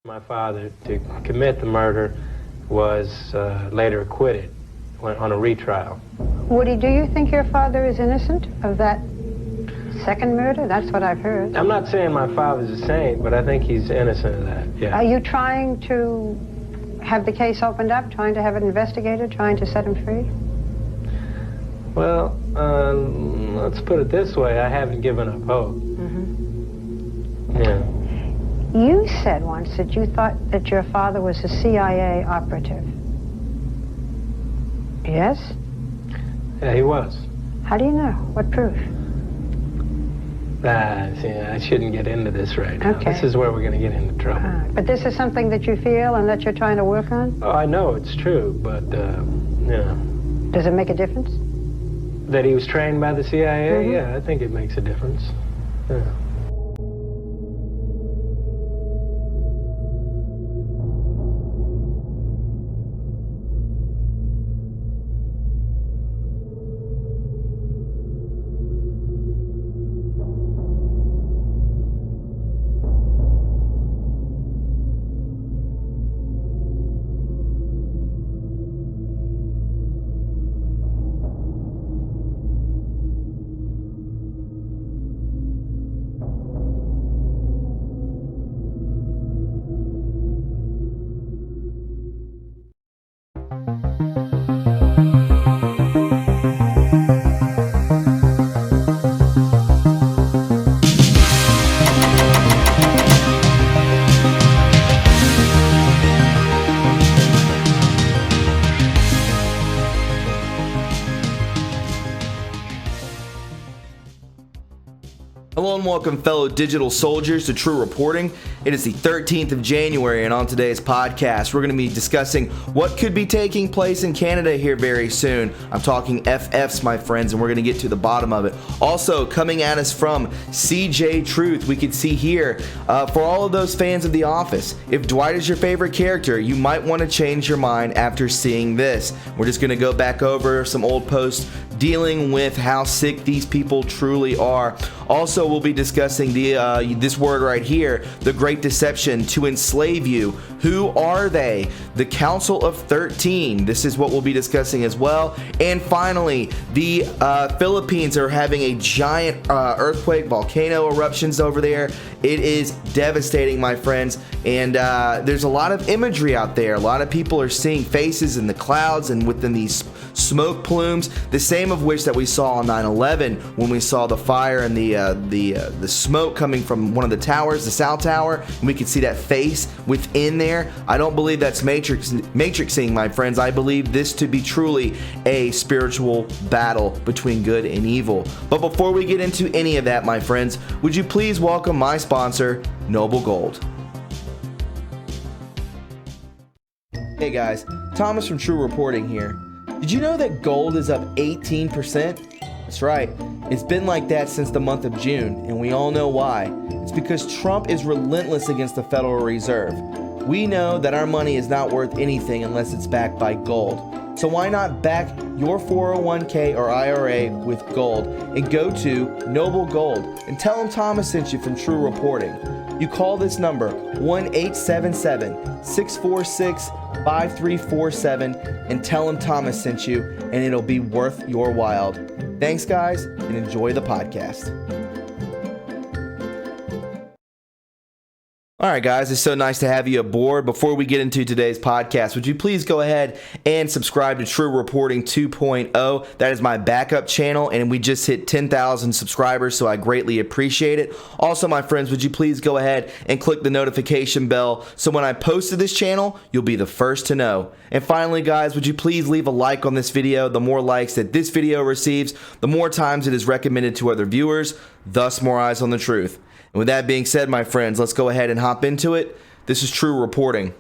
My father, to commit the murder, was later acquitted on a retrial. Woody, do you think your father is innocent of that second murder? That's what I've heard. I'm not saying my father's a saint, but I think he's innocent of that, yeah. Are you trying to have the case opened up, trying to have it investigated, trying to set him free? Well, let's put it this way. I haven't given up hope. Mm-hmm. Yeah. You said once that you thought that your father was a CIA operative. Yes? Yeah, he was. How do you know? What proof? See, I shouldn't get into this right now. Okay. This is where we're going to get into trouble. But this is something that you feel and that you're trying to work on? Oh, I know it's true, but, yeah. Does it make a difference? That he was trained by the CIA? Mm-hmm. Yeah, I think it makes a difference. Yeah. Hello and welcome, fellow digital soldiers, to True Reporting. It is the 13th of January, and on today's podcast, we're going to be discussing what could be taking place in Canada here very soon. I'm talking FFs, my friends, and we're going to get to the bottom of it. Also, coming at us from CJ Truth, we can see here, for all of those fans of The Office, if Dwight is your favorite character, you might want to change your mind after seeing this. We're just going to go back over some old posts dealing with how sick these people truly are. Also, we'll be discussing this word right here, the Great Deception, to enslave you. Who are they? The Council of 13. This is what we'll be discussing as well. And finally, the Philippines are having a giant earthquake, volcano eruptions over there. It is devastating, my friends. And there's a lot of imagery out there. A lot of people are seeing faces in the clouds and within these smoke plumes, the same of which that we saw on 9/11 when we saw the fire and the smoke coming from one of the towers, the South Tower, and we could see that face within there. I don't believe that's matrixing, my friends. I believe this to be truly a spiritual battle between good and evil. But before we get into any of that, my friends, would you please welcome my sponsor, Noble Gold. Hey guys, Thomas from True Reporting here. Did you know that gold is up 18%? That's right. It's been like that since the month of June, and we all know why. It's because Trump is relentless against the Federal Reserve. We know that our money is not worth anything unless it's backed by gold. So why not back your 401k or IRA with gold and go to Noble Gold and tell them Thomas sent you from True Reporting. You call this number 1-877-646-5347 and tell them Thomas sent you, and it'll be worth your while. Thanks, guys, and enjoy the podcast. All right, guys, it's so nice to have you aboard. Before we get into today's podcast, would you please go ahead and subscribe to True Reporting 2.0? That is my backup channel, and we just hit 10,000 subscribers, so I greatly appreciate it. Also, my friends, would you please go ahead and click the notification bell so when I post to this channel, you'll be the first to know. And finally, guys, would you please leave a like on this video? The more likes that this video receives, the more times it is recommended to other viewers, thus more eyes on the truth. And with that being said, my friends, let's go ahead and hop into it. This is True Reporting.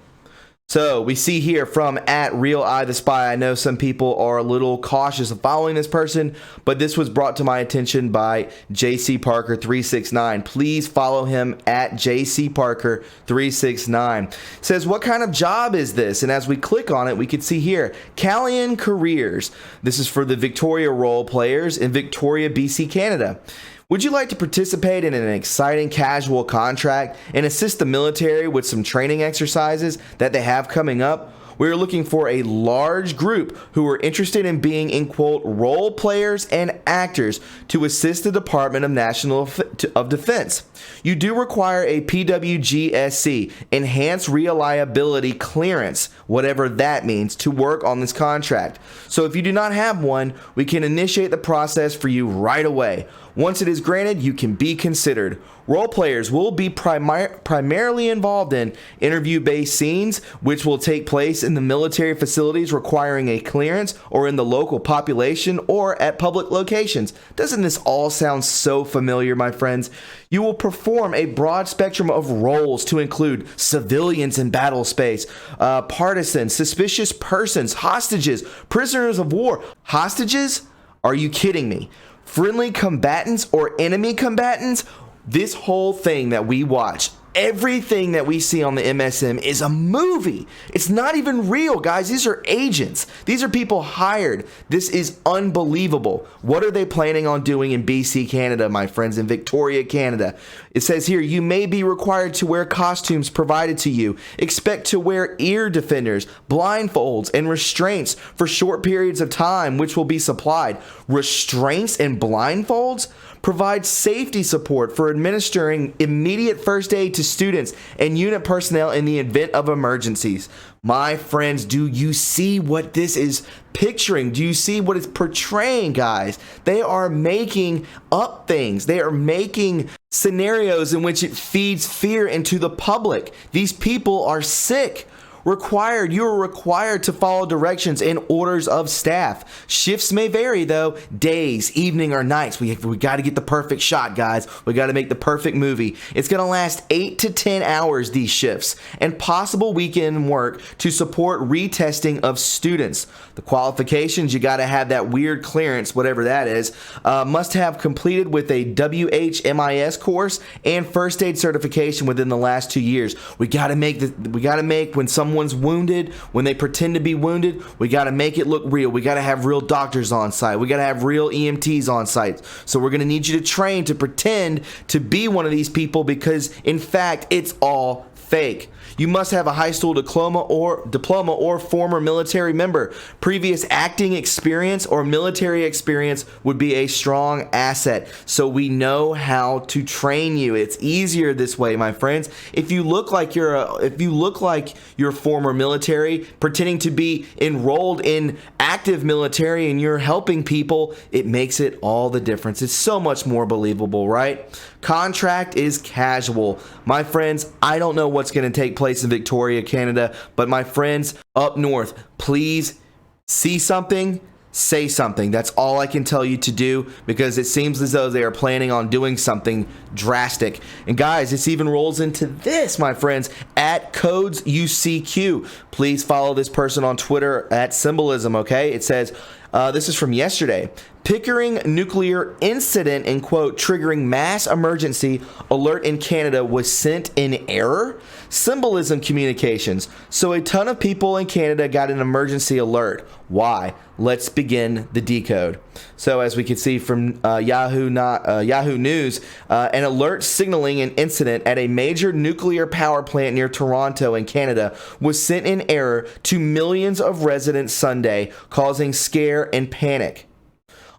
So we see here from @RealEyeTheSpy. I know some people are a little cautious of following this person, but this was brought to my attention by JC Parker 369. Please follow him at JC Parker 369. It says, what kind of job is this? And as we click on it, we can see here, Callian Careers. This is for the Victoria role players in Victoria, BC, Canada. Would you like to participate in an exciting casual contract and assist the military with some training exercises that they have coming up? We are looking for a large group who are interested in being, in quote, role players and actors to assist the Department of National Defense. You do require a PWG-SC, Enhanced Reliability Clearance, whatever that means, to work on this contract. So if you do not have one, we can initiate the process for you right away. Once it is granted, you can be considered. Role players will be primarily involved in interview-based scenes, which will take place in the military facilities requiring a clearance or in the local population or at public locations. Doesn't this all sound so familiar, my friends? You will perform a broad spectrum of roles to include civilians in battle space, partisans, suspicious persons, hostages, prisoners of war. Hostages? Are you kidding me? Friendly combatants or enemy combatants? This whole thing that we watch, everything that we see on the MSM is a movie. It's not even real, guys. These are agents. These are people hired. This is unbelievable. What are they planning on doing in BC, Canada, my friends, in Victoria, Canada? It says here, you may be required to wear costumes provided to you. Expect to wear ear defenders, blindfolds, and restraints for short periods of time, which will be supplied. Restraints and blindfolds? Provide safety support for administering immediate first aid to students and unit personnel in the event of emergencies. My friends, do you see what this is picturing? Do you see what it's portraying, guys? They are making up things. They are making scenarios in which it feeds fear into the public. These people are sick. You are required to follow directions and orders of staff. Shifts may vary though, days, evening, or nights. We got to get the perfect shot, guys. We got to make the perfect movie. It's going to last 8 to 10 hours, these shifts, and possible weekend work to support retesting of students. The qualifications, you got to have that weird clearance, whatever that is, must have completed with a WHMIS course and first aid certification within the last 2 years. We got to make when someone's wounded, when they pretend to be wounded, we got to make it look real. We got to have real doctors on site. We got to have real EMTs on site. So we're going to need you to train to pretend to be one of these people because in fact it's all fake. You must have a high school diploma or former military member. Previous acting experience or military experience would be a strong asset. So we know how to train you. It's easier this way, my friends. If you look like you're former military, pretending to be enrolled in active military and you're helping people, it makes it all the difference. It's so much more believable, right? Contract is casual. My friends, I don't know what's going to take place in Victoria, Canada, but my friends up north, please see something, say something. That's all I can tell you to do because it seems as though they are planning on doing something drastic. And guys, this even rolls into this, my friends, at Codes UCQ. Please follow this person on Twitter at Symbolism, okay? It says, this is from yesterday. Pickering nuclear incident, in quote, triggering mass emergency alert in Canada was sent in error. Symbolism communications. So a ton of people in Canada got an emergency alert. Why? Let's begin the decode. So as we can see from Yahoo News, an alert signaling an incident at a major nuclear power plant near Toronto in Canada was sent in error to millions of residents Sunday, causing scare and panic.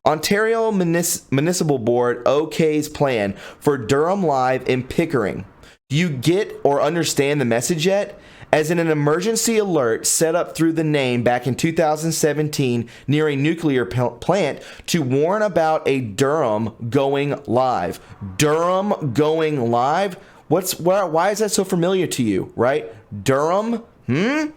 Ontario Municipal Board OK's plan for Durham Live in Pickering. Do you get or understand the message yet? As in an emergency alert set up through the name back in 2017 near a nuclear plant to warn about a Durham going live. Durham going live? Why is that so familiar to you, right? Durham? The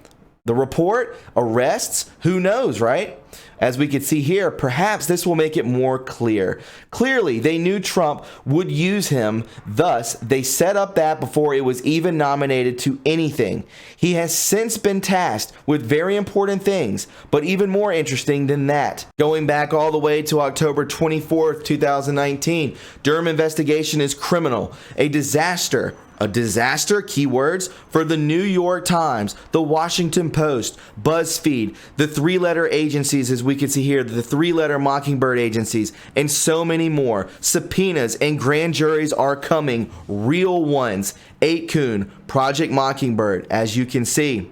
report? Arrests? Who knows, right? As we can see here, perhaps this will make it more clear. Clearly, they knew Trump would use him, thus they set up that before it was even nominated to anything. He has since been tasked with very important things, but even more interesting than that. Going back all the way to October 24th, 2019, Durham investigation is criminal, a disaster, A disaster, keywords, for the New York Times, the Washington Post, BuzzFeed, the three-letter agencies, as we can see here, the three-letter Mockingbird agencies, and so many more. Subpoenas and grand juries are coming, real ones. Aiken, Project Mockingbird, as you can see.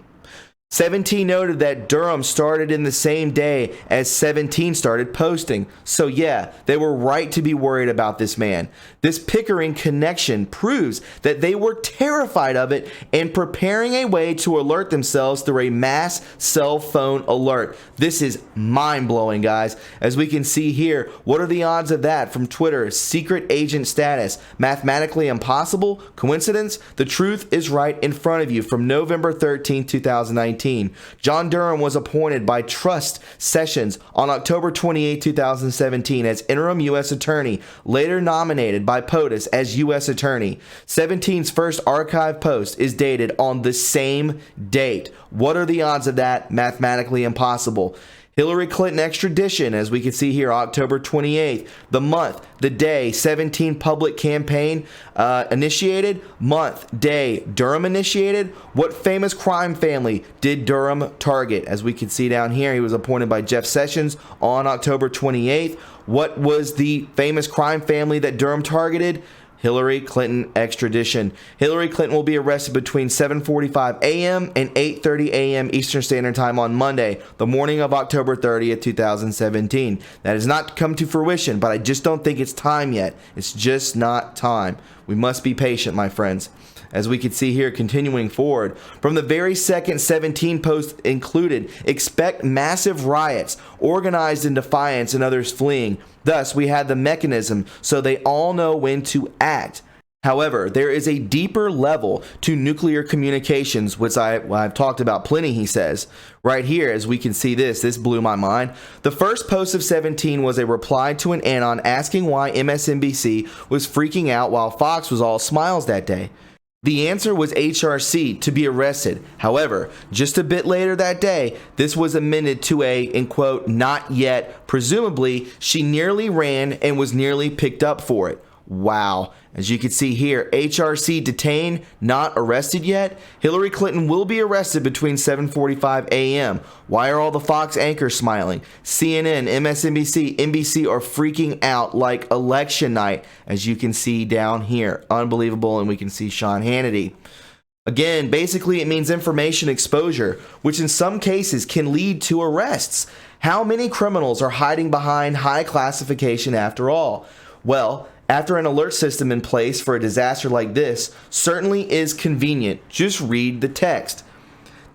17 noted that Durham started in the same day as 17 started posting. So yeah, they were right to be worried about this man. This Pickering connection proves that they were terrified of it and preparing a way to alert themselves through a mass cell phone alert. This is mind-blowing, guys. As we can see here, what are the odds of that from Twitter? Secret agent status. Mathematically impossible? Coincidence? The truth is right in front of you from November 13, 2019. John Durham was appointed by Trust Sessions on October 28, 2017 as interim U.S. Attorney, later nominated by POTUS as U.S. Attorney. 17's first archive post is dated on the same date. What are the odds of that? Mathematically impossible. Hillary Clinton extradition, as we can see here, October 28th. The month, the day, 17 public campaign initiated. Month, day, Durham initiated. What famous crime family did Durham target? As we can see down here, he was appointed by Jeff Sessions on October 28th. What was the famous crime family that Durham targeted? Hillary Clinton extradition. Hillary Clinton will be arrested between 7:45 a.m. and 8:30 a.m. Eastern Standard Time on Monday, the morning of October 30th, 2017. That has not come to fruition, but I just don't think it's time yet. It's just not time. We must be patient, my friends. As we can see here, continuing forward, from the very second 17 post included, expect massive riots, organized in defiance and others fleeing. Thus, we had the mechanism so they all know when to act. However, there is a deeper level to nuclear communications, which I've talked about plenty, he says. Right here, as we can see this blew my mind. The first post of 17 was a reply to an anon asking why MSNBC was freaking out while Fox was all smiles that day. The answer was HRC to be arrested. However, just a bit later that day, this was amended to a, in quote, not yet. Presumably, she nearly ran and was nearly picked up for it. Wow. As you can see here, HRC detained, not arrested yet. Hillary Clinton will be arrested between 7:45 a.m. Why are all the Fox anchors smiling? CNN, MSNBC, NBC are freaking out like election night, as you can see down here. Unbelievable, and we can see Sean Hannity. Again, basically it means information exposure, which in some cases can lead to arrests. How many criminals are hiding behind high classification after all? Well, after an alert system in place for a disaster like this certainly is convenient. Just read the text.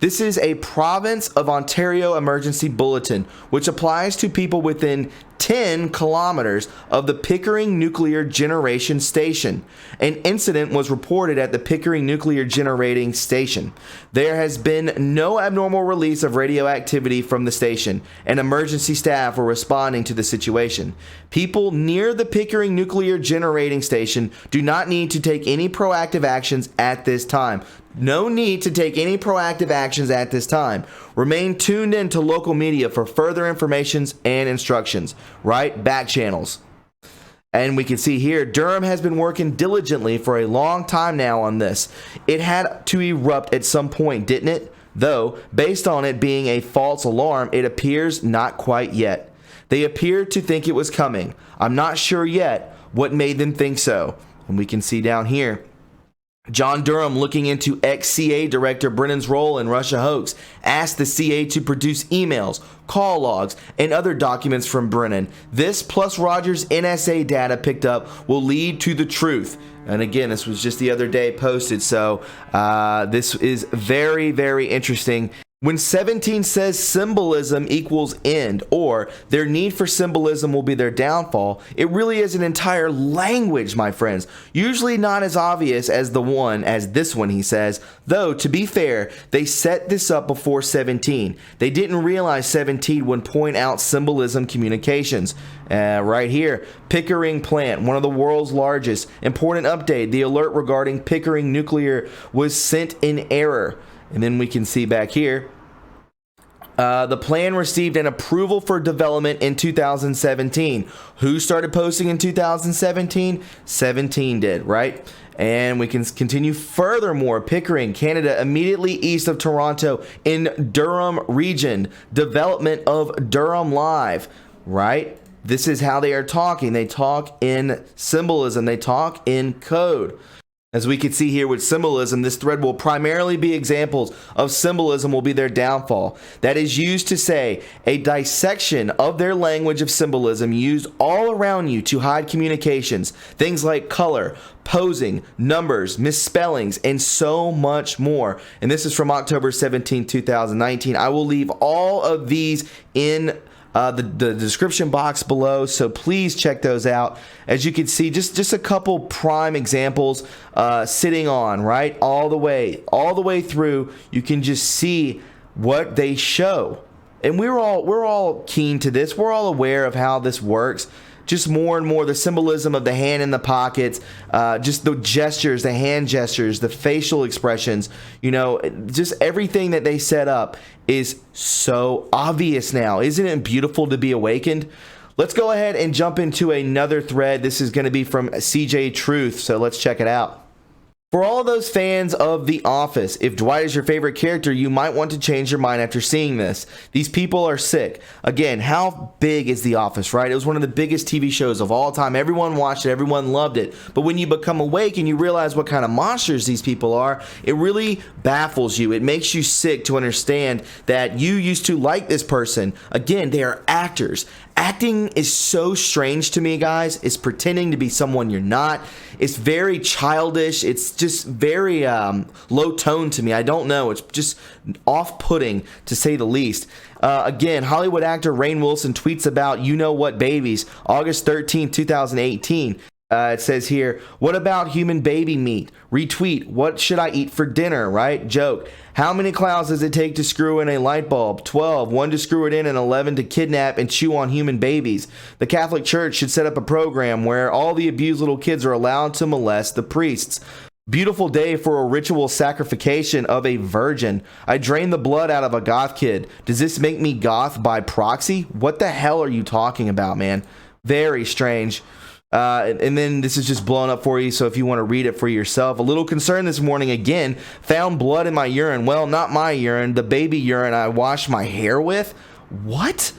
This is a Province of Ontario Emergency Bulletin, which applies to people within 10 kilometers of the Pickering Nuclear Generation Station. An incident was reported at the Pickering Nuclear Generating Station. There has been no abnormal release of radioactivity from the station, and emergency staff were responding to the situation. People near the Pickering Nuclear Generating Station do not need to take any proactive actions at this time. No need to take any proactive actions at this time. Remain tuned in to local media for further informations and instructions. Right? Back channels. And we can see here, Durham has been working diligently for a long time now on this. It had to erupt at some point, didn't it? Though, based on it being a false alarm, it appears not quite yet. They appeared to think it was coming. I'm not sure yet what made them think so. And we can see down here, John Durham, looking into ex-CA Director Brennan's role in Russia hoax, asked the CA to produce emails, call logs, and other documents from Brennan. This plus Rogers' NSA data picked up will lead to the truth. And again, this was just the other day posted, so this is very, very interesting. When 17 says symbolism equals end, or their need for symbolism will be their downfall, it really is an entire language, my friends. Usually not as obvious as this one, he says. Though, to be fair, they set this up before 17. They didn't realize 17 would point out symbolism communications. Right here, Pickering plant, one of the world's largest. Important update, the alert regarding Pickering Nuclear was sent in error. And then we can see back here, The plan received an approval for development in 2017. Who started posting in 2017? 17 did, right? And we can continue furthermore. Pickering, Canada, immediately east of Toronto in Durham region. Development of Durham Live, right? This is how they are talking. They talk in symbolism. They talk in code. As we can see here with symbolism, this thread will primarily be examples of symbolism will be their downfall. That is used to say a dissection of their language of symbolism used all around you to hide communications. Things like color, posing, numbers, misspellings, and so much more. And this is from October 17, 2019. I will leave all of these in the description box below, so please check those out. As you can see, just a couple prime examples sitting on, right, all the way through. You can just see what they show, and we're all keen to this. We're all aware of how this works. Just more and more the symbolism of the hand in the pockets, just the gestures, the hand gestures, the facial expressions, just everything that they set up is so obvious now. Isn't it beautiful to be awakened? Let's go ahead and jump into another thread. This is going to be from CJ Truth, so let's check it out. For all those fans of The Office, if Dwight is your favorite character, you might want to change your mind after seeing this. These people are sick. Again, how big is The Office, right? It was one of the biggest TV shows of all time. Everyone watched it. Everyone loved it. But when you become awake and you realize what kind of monsters these people are, it really baffles you. It makes you sick to understand that you used to like this person. Again, they are actors. Acting is so strange to me, guys. It's pretending to be someone you're not. It's very childish. It's just very low tone to me. I don't know. It's just off-putting, to say the least. Again, Hollywood actor Rainn Wilson tweets about you-know-what babies, August 13, 2018. It says here, what about human baby meat? Retweet, what should I eat for dinner, right? Joke, how many clouds does it take to screw in a light bulb? 12, 1 to screw it in and 11 to kidnap and chew on human babies. The Catholic Church should set up a program where all the abused little kids are allowed to molest the priests. Beautiful day for a ritual sacrification of a virgin. I drained the blood out of a goth kid. Does this make me goth by proxy? What the hell are you talking about, man? Very strange. And then this is just blown up for you, so if you want to read it for yourself. A little concerned this morning again. Found blood in my urine. Well, not my urine, the baby urine I washed my hair with. What?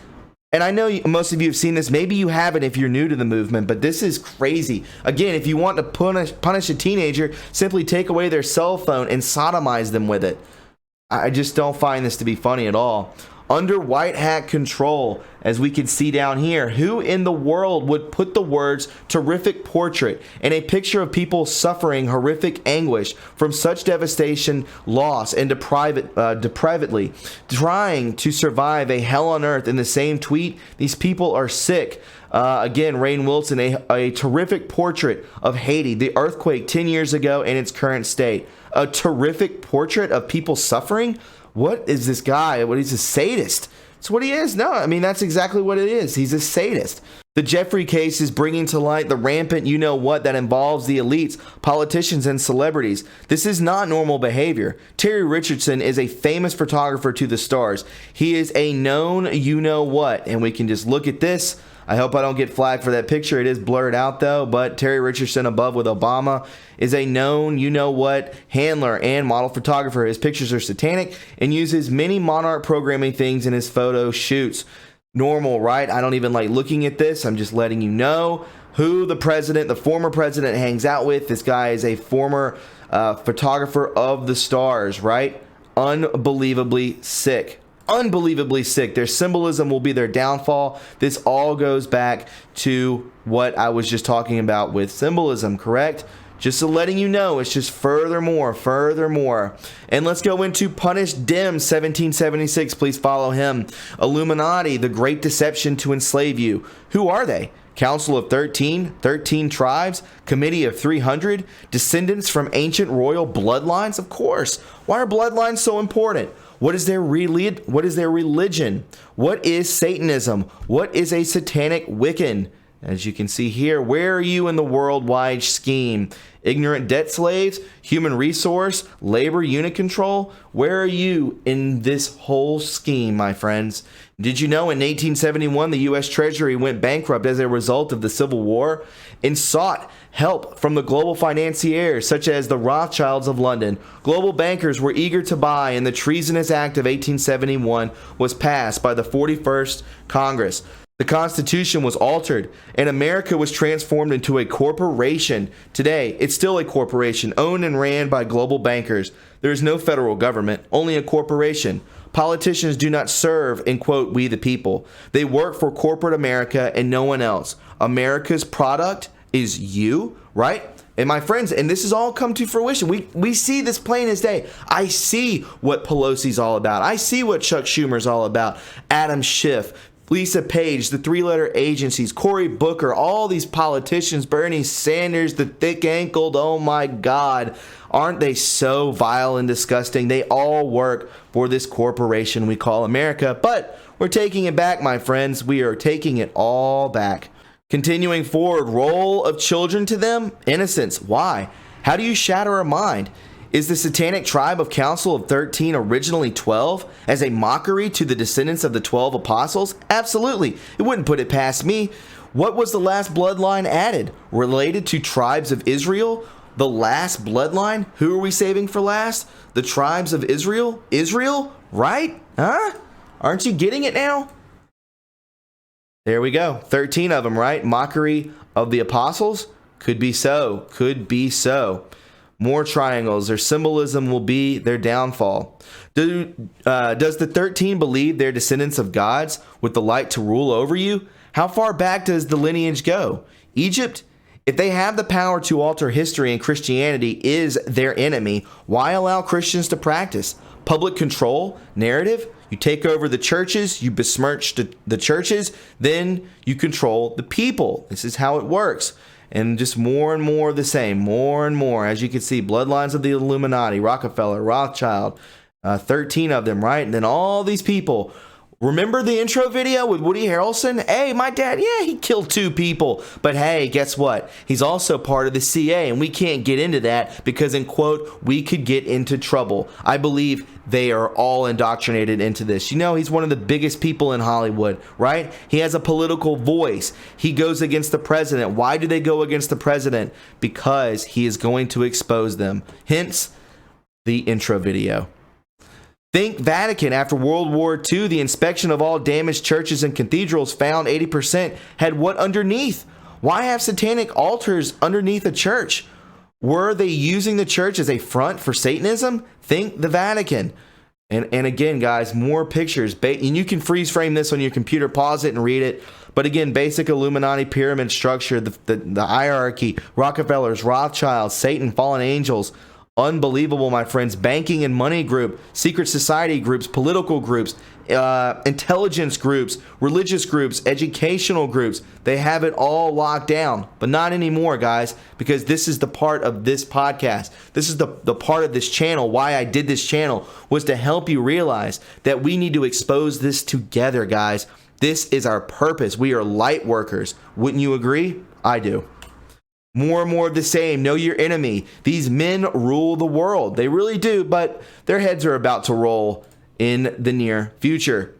And I know most of you have seen this. Maybe you haven't if you're new to the movement, but this is crazy. Again, if you want to punish a teenager, simply take away their cell phone and sodomize them with it. I just don't find this to be funny at all. Under white hat control, as we can see down here, who in the world would put the words terrific portrait and a picture of people suffering horrific anguish from such devastation, loss, and deprivately trying to survive a hell on earth in the same tweet? These people are sick. Again, Rainn Wilson, a terrific portrait of Haiti, the earthquake 10 years ago, and its current state. A terrific portrait of people suffering? What is this guy? He's a sadist. That's what he is. No, I mean, that's exactly what it is. He's a sadist. The Jeffrey case is bringing to light the rampant you-know-what that involves the elites, politicians, and celebrities. This is not normal behavior. Terry Richardson is a famous photographer to the stars. He is a known you-know-what, and we can just look at this. I hope I don't get flagged for that picture. It is blurred out though, but Terry Richardson above with Obama is a known you-know-what handler and model photographer. His pictures are satanic and uses many monarch programming things in his photo shoots. Normal, right? I don't even like looking at this. I'm just letting you know who the former president hangs out with. This guy is a former photographer of the stars, right? Unbelievably sick. Unbelievably sick. Their symbolism will be their downfall. This all goes back to what I was just talking about with symbolism, correct? Just so letting you know, it's just furthermore. And let's go into Punish Dim 1776. Please follow him. Illuminati, the great deception to enslave you. Who are they? Council of 13, 13 tribes, Committee of 300, descendants from ancient royal bloodlines? Of course. Why are bloodlines so important? What is their religion? What is Satanism? What is a satanic Wiccan? As you can see here, where are you in the worldwide scheme? Ignorant debt slaves, human resource, labor unit control? Where are you in this whole scheme, my friends? Did you know in 1871 the U.S. Treasury went bankrupt as a result of the Civil War and sought help from the global financiers such as the Rothschilds of London? Global bankers were eager to buy, and the Treasonous Act of 1871 was passed by the 41st Congress. The Constitution was altered, and America was transformed into a corporation. Today, it's still a corporation owned and ran by global bankers. There is no federal government, only a corporation. Politicians do not serve and quote, "we the people." They work for corporate America and no one else. America's product is you, right? And my friends, and this has all come to fruition. We see this plain as day. I see what Pelosi's all about. I see what Chuck Schumer's all about. Adam Schiff, Lisa Page, the three-letter agencies, Cory Booker, all these politicians, Bernie Sanders, the thick-ankled, oh my God. Aren't they so vile and disgusting? They all work for this corporation we call America. But we're taking it back, my friends. We are taking it all back. Continuing forward, role of children to them? Innocence. Why? How do you shatter a mind? Is the satanic tribe of Council of 13 originally 12 as a mockery to the descendants of the 12 apostles? Absolutely. It wouldn't put it past me. What was the last bloodline added? Related to tribes of Israel? The last bloodline? Who are we saving for last? The tribes of Israel? Israel? Right? Huh? Aren't you getting it now? There we go. 13 of them, right? Mockery of the apostles? Could be so. Could be so. More triangles. Their symbolism will be their downfall. Does the 13 believe they're descendants of gods with the light to rule over you? How far back does the lineage go? Egypt? If they have the power to alter history and Christianity is their enemy, why allow Christians to practice? Public control? Narrative? You take over the churches, you besmirch the churches, then you control the people. This is how it works. And just more and more of the same, more and more. As you can see, bloodlines of the Illuminati, Rockefeller, Rothschild, 13 of them, right? And then all these people. Remember the intro video with Woody Harrelson? Hey, my dad, yeah, he killed 2 people. But hey, guess what? He's also part of the CA, and we can't get into that because, in quote, we could get into trouble. I believe they are all indoctrinated into this. You know, he's one of the biggest people in Hollywood, right? He has a political voice. He goes against the president. Why do they go against the president? Because he is going to expose them. Hence, the intro video. Think Vatican. After World War II, the inspection of all damaged churches and cathedrals found 80% had what underneath? Why have satanic altars underneath a church? Were they using the church as a front for Satanism? Think the Vatican. And again, guys, more pictures. And you can freeze frame this on your computer, pause it and read it. But again, basic Illuminati pyramid structure, the hierarchy, Rockefellers, Rothschilds, Satan, fallen angels. Unbelievable, my friends. Banking and money group, secret society groups, political groups, intelligence groups, religious groups, educational groups. They have it all locked down, but not anymore, guys, because this is the part of this podcast. This is the part of this channel. Why I did this channel was to help you realize that we need to expose this together, guys. This is our purpose. We are light workers. Wouldn't you agree? I do. More and more of the same. Know your enemy. These men rule the world. They really do, but their heads are about to roll in the near future.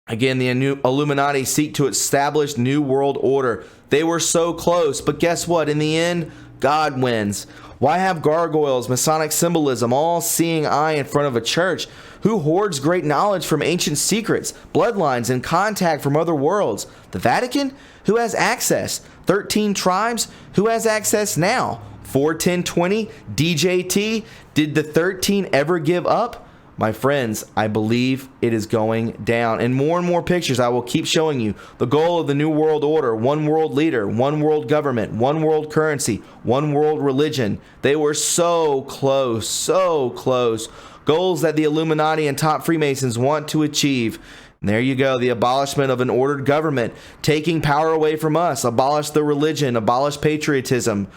Again, the Illuminati seek to establish new world order. They were so close, but guess what? In the end, God wins. Why have gargoyles, Masonic symbolism, all-seeing eye in front of a church? Who hoards great knowledge from ancient secrets, bloodlines, and contact from other worlds? The Vatican? Who has access? 13 tribes? Who has access now? 41020? DJT? Did the 13 ever give up? My friends, I believe it is going down. And more pictures I will keep showing you. The goal of the New World Order: one world leader, one world government, one world currency, one world religion. They were so close, so close. Goals that the Illuminati and top Freemasons want to achieve. And there you go, the abolishment of an ordered government, taking power away from us, abolish the religion, abolish patriotism.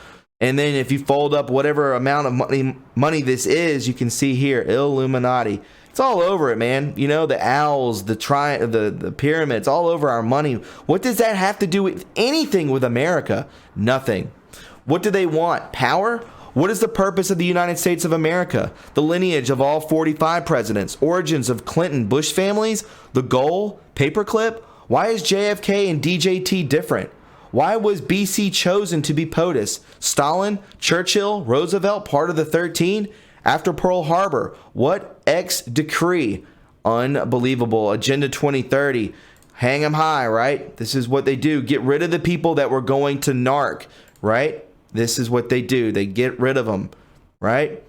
And then if you fold up whatever amount of money this is, you can see here, Illuminati. It's all over it, man. You know, the owls, the pyramids, all over our money. What does that have to do with anything with America? Nothing. What do they want? Power? What is the purpose of the United States of America? The lineage of all 45 presidents, origins of Clinton, Bush families, the goal, paperclip? Why is JFK and DJT different? Why was BC chosen to be POTUS? Stalin, Churchill, Roosevelt, part of the 13? After Pearl Harbor, what X decree? Unbelievable. Agenda 2030. Hang them high, right? This is what they do. Get rid of the people that were going to narc, right? This is what they do. They get rid of them, right?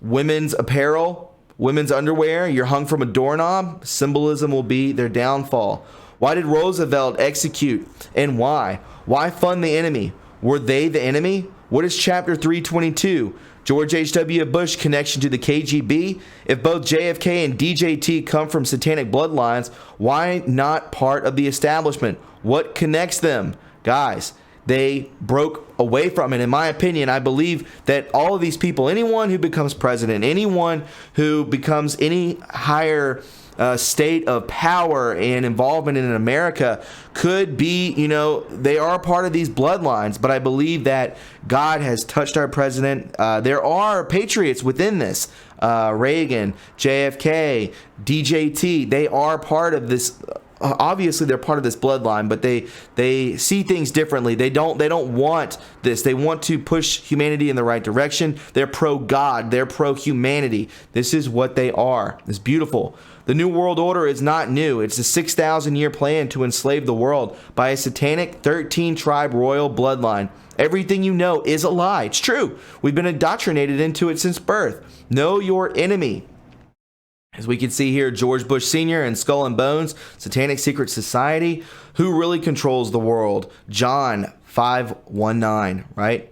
Women's apparel, women's underwear, you're hung from a doorknob. Symbolism will be their downfall. Why did Roosevelt execute, and why? Why fund the enemy? Were they the enemy? What is Chapter 322? George H.W. Bush connection to the KGB? If both JFK and DJT come from satanic bloodlines, why not part of the establishment? What connects them? Guys, they broke away from it. In my opinion, I believe that all of these people, anyone who becomes president, anyone who becomes any higher state of power and involvement in America could be, they are part of these bloodlines. But I believe that God has touched our president. There are patriots within this. Reagan, JFK, DJT, they are part of this. Obviously, they're part of this bloodline, but they see things differently. They don't want this. They want to push humanity in the right direction. They're pro-God. They're pro-humanity. This is what they are. It's beautiful. The New World Order is not new. It's a 6,000-year plan to enslave the world by a satanic 13-tribe royal bloodline. Everything you know is a lie. It's true. We've been indoctrinated into it since birth. Know your enemy. As we can see here, George Bush Sr. and Skull and Bones, Satanic Secret Society. Who really controls the world? John 5:19, right?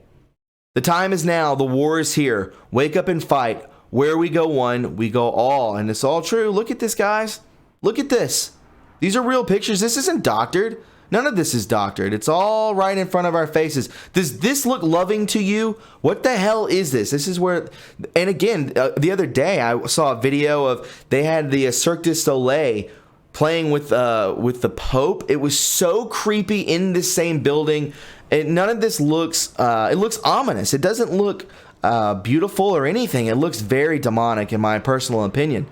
The time is now. The war is here. Wake up and fight. Where we go one, we go all. And it's all true. Look at this, guys. Look at this. These are real pictures. This isn't doctored. None of this is doctored. It's all right in front of our faces. Does this look loving to you? What the hell is this? This is where, and again, the other day I saw a video of, they had the Cirque du Soleil playing with the Pope. It was so creepy in this same building. And none of this looks, it looks ominous. It doesn't look beautiful or anything. It looks very demonic in my personal opinion.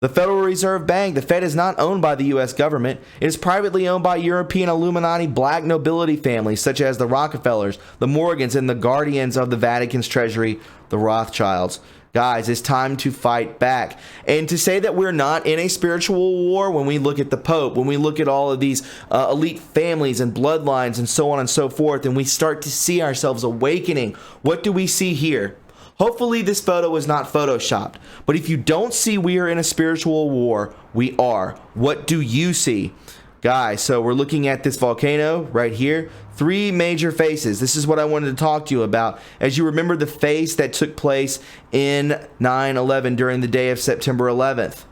The Federal Reserve Bank, the Fed, is not owned by the U.S. government. It is privately owned by European Illuminati black nobility families such as the Rockefellers, the Morgans, and the guardians of the Vatican's treasury, the Rothschilds. Guys, it's time to fight back. And to say that we're not in a spiritual war when we look at the Pope, when we look at all of these elite families and bloodlines and so on and so forth, and we start to see ourselves awakening, what do we see here? Hopefully this photo is not photoshopped, but if you don't see we are in a spiritual war, we are. What do you see? Guys, so we're looking at this volcano right here. 3 major phases. This is what I wanted to talk to you about. As you remember the phase that took place in 9/11 during the day of September 11th.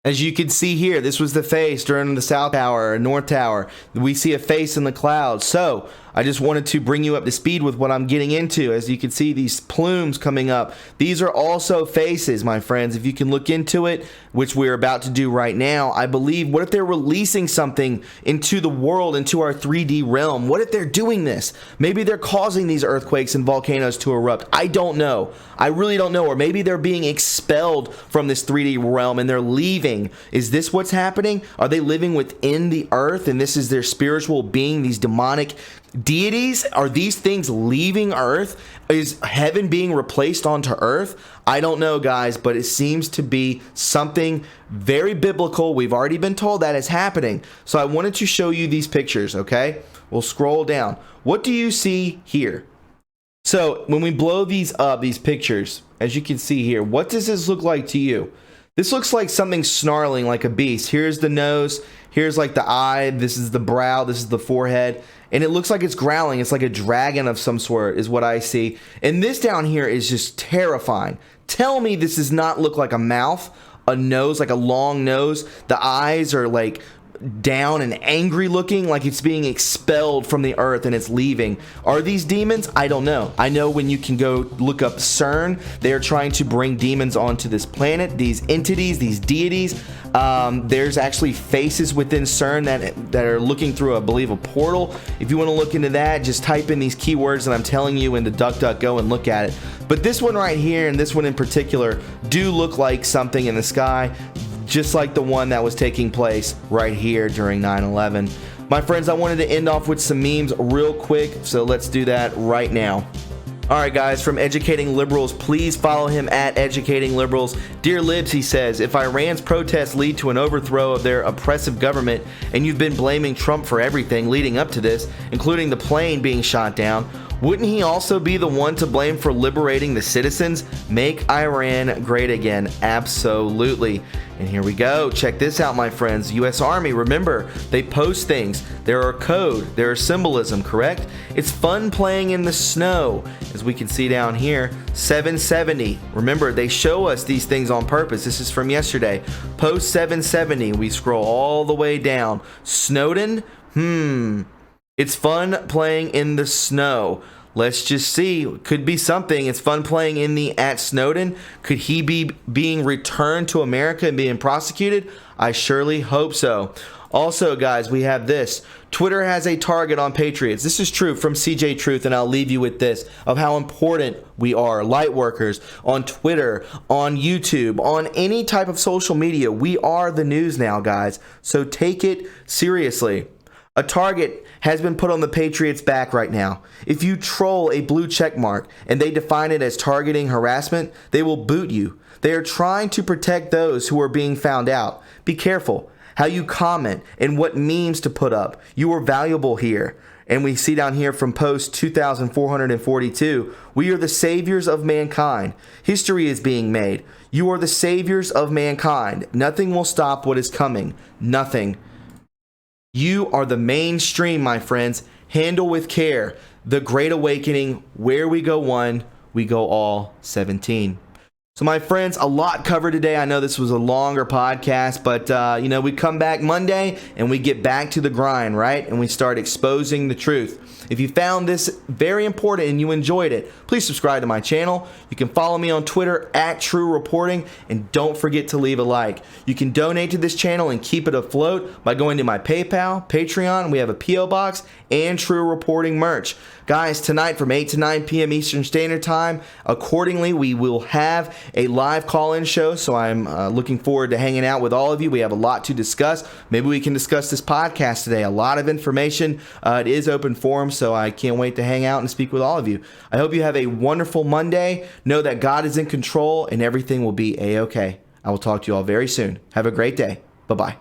As you can see here, this was the face during the South Tower or North Tower. We see a face in the clouds. So I just wanted to bring you up to speed with what I'm getting into. As you can see, these plumes coming up. These are also faces, my friends. If you can look into it, which we're about to do right now, I believe, what if they're releasing something into the world, into our 3D realm? What if they're doing this? Maybe they're causing these earthquakes and volcanoes to erupt. I don't know. I really don't know. Or maybe they're being expelled from this 3D realm and they're leaving. Is this what's happening? Are they living within the earth and this is their spiritual being, these demonic deities? Are these things leaving earth? Is heaven being replaced onto earth? I don't know, guys, but it seems to be something very biblical. We've already been told that is happening. So I wanted to show you these pictures, okay? We'll scroll down. What do you see here? So when we blow these up, these pictures, as you can see here, what does this look like to you? This looks like something snarling like a beast. Here's the nose. Here's like the eye. This is the brow. This is the forehead. And it looks like it's growling. It's like a dragon of some sort is what I see. And this down here is just terrifying. Tell me this does not look like a mouth, a nose, like a long nose. The eyes are like down and angry looking, like it's being expelled from the earth and it's leaving. Are these demons? I don't know. I know when you can go look up CERN, they are trying to bring demons onto this planet, these entities, these deities. There's actually faces within CERN that are looking through, I believe, a portal. If you want to look into that, just type in these keywords that I'm telling you into DuckDuckGo and look at it. But this one right here and this one in particular do look like something in the sky, just like the one that was taking place right here during 9/11. My friends, I wanted to end off with some memes real quick, so let's do that right now. Alright guys, from Educating Liberals, please follow him at Educating Liberals. Dear Libs, he says, if Iran's protests lead to an overthrow of their oppressive government, and you've been blaming Trump for everything leading up to this, including the plane being shot down, wouldn't he also be the one to blame for liberating the citizens? Make Iran great again. Absolutely. And here we go. Check this out, my friends. U.S. Army, remember, they post things. There are code. There is symbolism, correct? It's fun playing in the snow. As we can see down here, 770. Remember, they show us these things on purpose. This is from yesterday. Post 770. We scroll all the way down. Snowden? It's fun playing in the snow. Let's just see. Could be something. It's fun playing in the at Snowden. Could he be being returned to America and being prosecuted? I surely hope so. Also, guys, we have this. Twitter has a target on patriots. This is true from CJ Truth, and I'll leave you with this of how important we are. Light workers on Twitter, on YouTube, on any type of social media. We are the news now, guys. So take it seriously. A target has been put on the Patriots' back right now. If you troll a blue check mark and they define it as targeting harassment, they will boot you. They are trying to protect those who are being found out. Be careful how you comment and what memes to put up. You are valuable here. And we see down here from post 2442, we are the saviors of mankind. History is being made. You are the saviors of mankind. Nothing will stop what is coming. Nothing. You are the mainstream, my friends. Handle with care. The Great Awakening, where we go one, we go all 17. So my friends, a lot covered today. I know this was a longer podcast, but we come back Monday and we get back to the grind, right? And we start exposing the truth. If you found this very important and you enjoyed it, please subscribe to my channel. You can follow me on Twitter at TRUreporting, and don't forget to leave a like. You can donate to this channel and keep it afloat by going to my PayPal, Patreon. We have a P.O. Box and True Reporting merch. Guys, tonight from 8 to 9 p.m. Eastern Standard Time, accordingly, we will have a live call-in show, so I'm looking forward to hanging out with all of you. We have a lot to discuss. Maybe we can discuss this podcast today. A lot of information. It is open forum, so I can't wait to hang out and speak with all of you. I hope you have a wonderful Monday. Know that God is in control and everything will be A-okay. I will talk to you all very soon. Have a great day. Bye-bye.